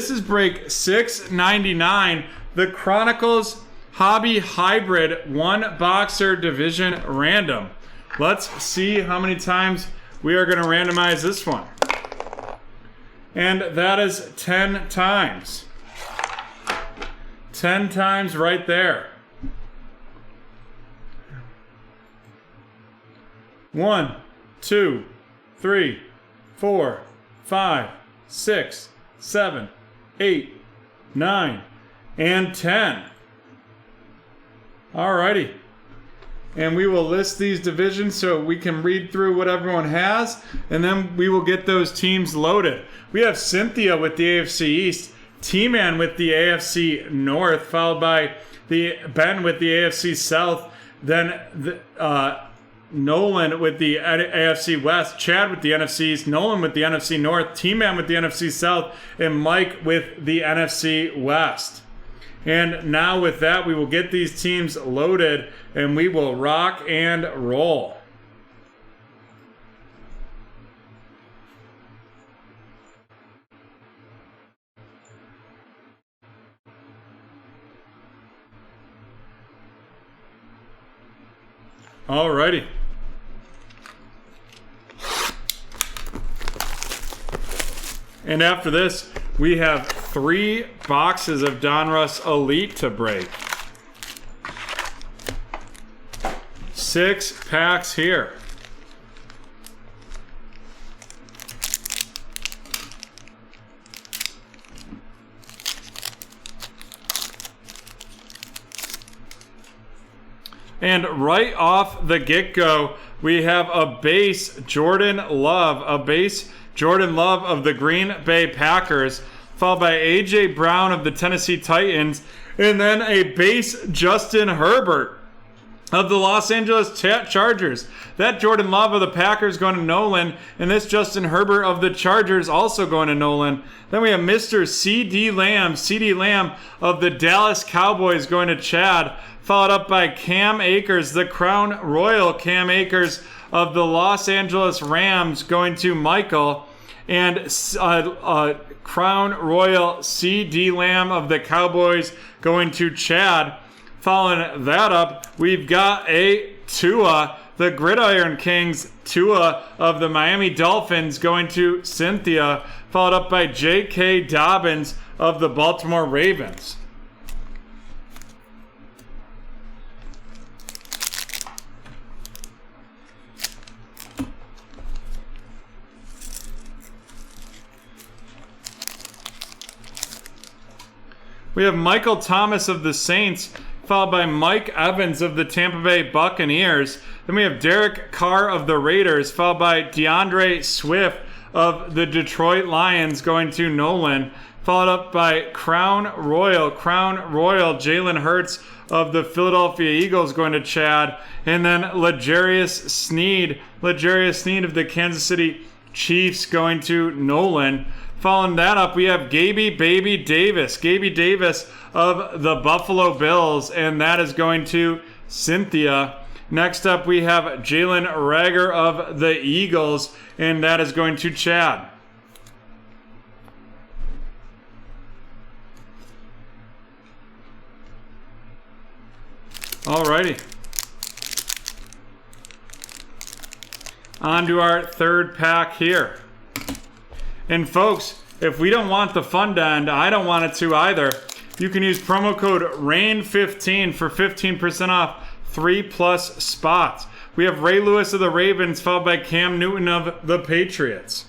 This is break 699, the Chronicles Hobby Hybrid 1 Boxer Division Random. Let's see how many times we are going to randomize this one. And that is 10 times. 10 times right there. 1, 2, 3, 4, 5, 6, 7, 8, 9, and 10. Alrighty. And we will list these divisions so we can read through what everyone has, and then we will get those teams loaded. We have Cynthia with the AFC East, T-Man with the AFC North, followed by Ben with the AFC South, then Nolan with the AFC West, Chad with the NFC East, Nolan with the NFC North, T-Man with the NFC South, and Mike with the NFC West. And now with that, we will get these teams loaded and we will rock and roll. Alrighty. And after this, we have 3 boxes of Donruss Elite to break. 6 packs here. And right off the get-go, we have a base Jordan Love, of the Green Bay Packers, followed by A.J. Brown of the Tennessee Titans, and then a base Justin Herbert of the Los Angeles Chargers. That Jordan Love of the Packers going to Nolan, and this Justin Herbert of the Chargers also going to Nolan. Then we have Mr. C.D. Lamb of the Dallas Cowboys going to Chad, followed up by Cam Akers, the Crown Royal Cam Akers of the Los Angeles Rams going to Michael, and Crown Royal C.D. Lamb of the Cowboys going to Chad. Following that up, we've got a Tua, the Gridiron Kings, Tua of the Miami Dolphins going to Cynthia, followed up by J.K. Dobbins of the Baltimore Ravens. We have Michael Thomas of the Saints, followed by Mike Evans of the Tampa Bay Buccaneers. Then we have Derek Carr of the Raiders, followed by DeAndre Swift of the Detroit Lions going to Nolan, followed up by Crown Royal Jalen Hurts of the Philadelphia Eagles going to Chad, and then L'Jarius Sneed of the Kansas City Chiefs going to Nolan. Following that up, we have Gaby Davis of the Buffalo Bills, and that is going to Cynthia. Next up, we have Jalen Reagor of the Eagles, and that is going to Chad. Alrighty. On to our third pack here. And folks, if we don't want the fun to end, I don't want it to either. You can use promo code RAIN15 for 15% off 3+ spots. We have Ray Lewis of the Ravens, followed by Cam Newton of the Patriots.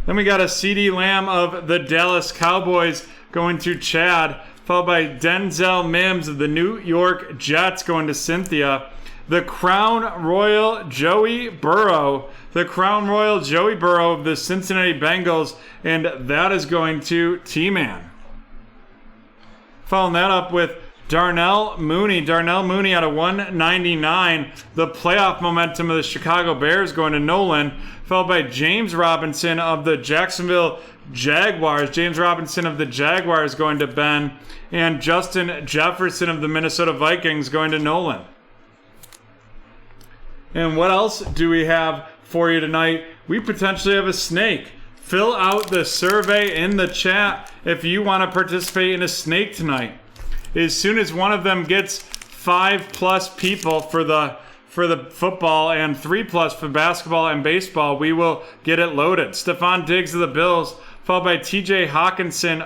Then we got a C.D. Lamb of the Dallas Cowboys going to Chad, followed by Denzel Mims of the New York Jets going to Cynthia. The Crown Royal Joey Burrow of the Cincinnati Bengals, and that is going to T-Man. Following that up with Darnell Mooney out of 199, the playoff momentum of the Chicago Bears going to Nolan, followed by James Robinson of the Jacksonville Jaguars, going to Ben, and Justin Jefferson of the Minnesota Vikings going to Nolan. And what else do we have for you tonight? We potentially have a snake. Fill out the survey in the chat if you want to participate in a snake tonight. As soon as one of them gets 5+ people for the football and 3+ for basketball and baseball, we will get it loaded. Stephon Diggs of the Bills, followed by TJ Hawkinson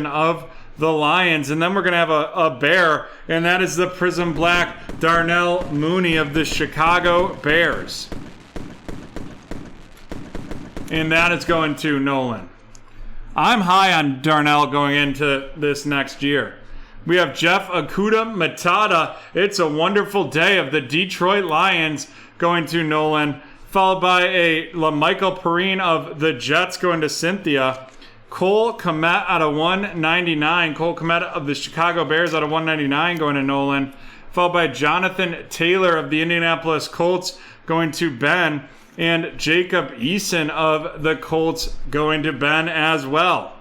of the Lions. And then we're going to have a bear, and that is the Prism Black Darnell Mooney of the Chicago Bears. And that is going to Nolan. I'm high on Darnell going into this next year. We have Jeff Okuda Matata. It's a wonderful day of the Detroit Lions going to Nolan, followed by a LaMichael Perrine of the Jets going to Cynthia. Cole Kmet out of 199. Cole Kmet of the Chicago Bears out of 199 going to Nolan, followed by Jonathan Taylor of the Indianapolis Colts going to Ben. And Jacob Eason of the Colts going to Ben as well.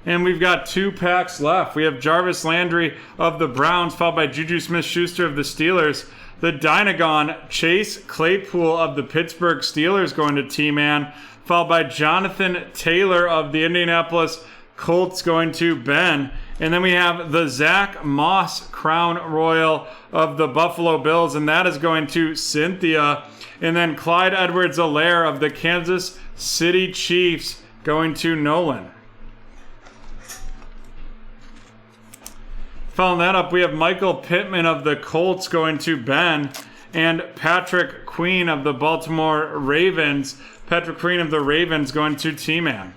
And we've got 2 packs left. We have Jarvis Landry of the Browns, followed by Juju Smith-Schuster of the Steelers. The Dynagon Chase Claypool of the Pittsburgh Steelers going to T-Man, followed by Jonathan Taylor of the Indianapolis Colts going to Ben. And then we have the Zach Moss Crown Royal of the Buffalo Bills, and that is going to Cynthia. And then Clyde Edwards-Helaire of the Kansas City Chiefs going to Nolan. Following that up, we have Michael Pittman of the Colts going to Ben, and Patrick Queen of the Baltimore Ravens. Patrick Queen of the Ravens going to T-Man.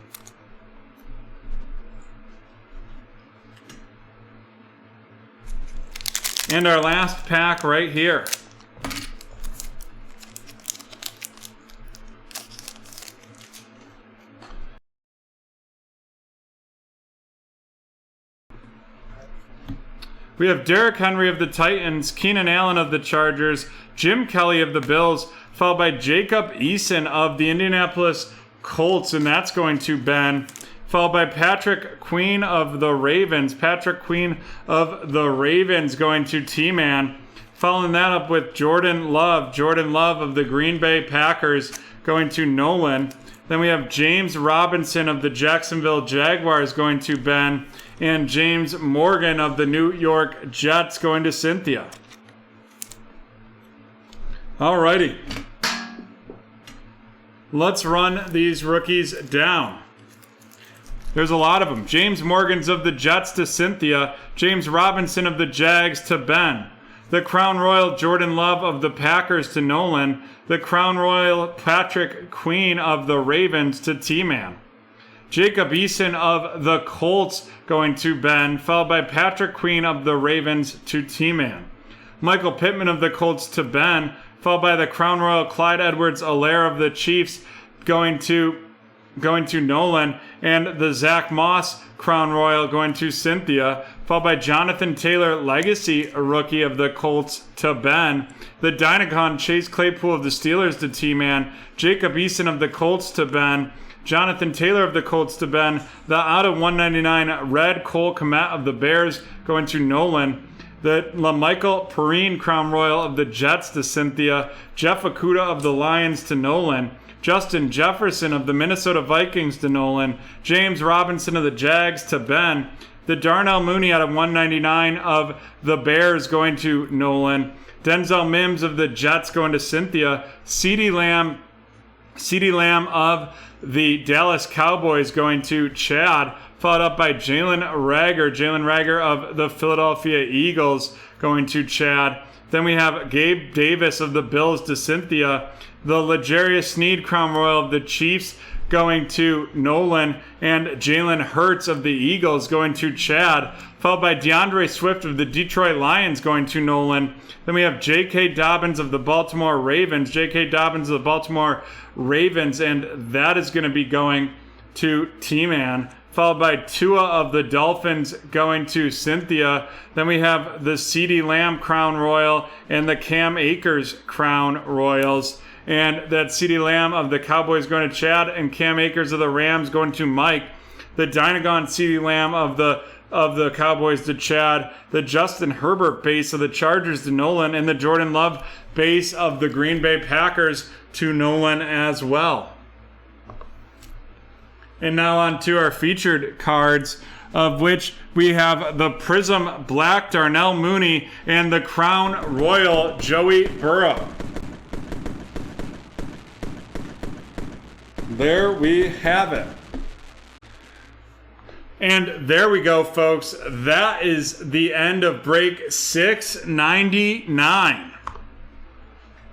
And our last pack right here. We have Derrick Henry of the Titans, Keenan Allen of the Chargers, Jim Kelly of the Bills, followed by Jacob Eason of the Indianapolis Colts, and that's going to Ben. Followed by Patrick Queen of the Ravens. Patrick Queen of the Ravens going to T-Man. Following that up with Jordan Love. Jordan Love of the Green Bay Packers going to Nolan. Then we have James Robinson of the Jacksonville Jaguars going to Ben. And James Morgan of the New York Jets going to Cynthia. Alrighty. Let's run these rookies down. There's a lot of them. James Morgan's of the Jets to Cynthia. James Robinson of the Jags to Ben. The Crown Royal Jordan Love of the Packers to Nolan. The Crown Royal Patrick Queen of the Ravens to T-Man. Jacob Eason of the Colts going to Ben, followed by Patrick Queen of the Ravens to T-Man. Michael Pittman of the Colts to Ben, followed by the Crown Royal Clyde Edwards-Helaire of the Chiefs going to Nolan, and the Zach Moss Crown Royal going to Cynthia, followed by Jonathan Taylor Legacy rookie of the Colts to Ben. The Dynacon Chase Claypool of the Steelers to T-Man, Jacob Eason of the Colts to Ben, Jonathan Taylor of the Colts to Ben. The out of 199 red Cole Kmet of the Bears going to Nolan. The LaMichael Perrine Crown Royal of the Jets to Cynthia. Jeff Okuda of the Lions to Nolan. Justin Jefferson of the Minnesota Vikings to Nolan. James Robinson of the Jags to Ben. The Darnell Mooney out of 199 of the Bears going to Nolan. Denzel Mims of the Jets going to Cynthia. CeeDee Lamb of the Dallas Cowboys going to Chad, followed up by Jalen Reagor of the Philadelphia Eagles going to Chad. Then we have Gabe Davis of the Bills to Cynthia. The L'Jarius Sneed Crown Royal of the Chiefs going to Nolan, and Jalen Hurts of the Eagles going to Chad, followed by DeAndre Swift of the Detroit Lions going to Nolan. Then we have J.K. Dobbins of the Baltimore Ravens. J.K. Dobbins of the Baltimore Ravens, and that is going to be going to T-Man, followed by Tua of the Dolphins going to Cynthia. Then we have the CeeDee Lamb Crown Royal and the Cam Akers Crown Royals. And that CeeDee Lamb of the Cowboys going to Chad, and Cam Akers of the Rams going to Mike. The Dynagon CeeDee Lamb of the Cowboys to Chad, the Justin Herbert base of the Chargers to Nolan, and the Jordan Love base of the Green Bay Packers to Nolan as well. And now on to our featured cards, of which we have the Prism Black Darnell Mooney and the Crown Royal Joey Burrow. There we have it. And there we go, folks. That is the end of break 699.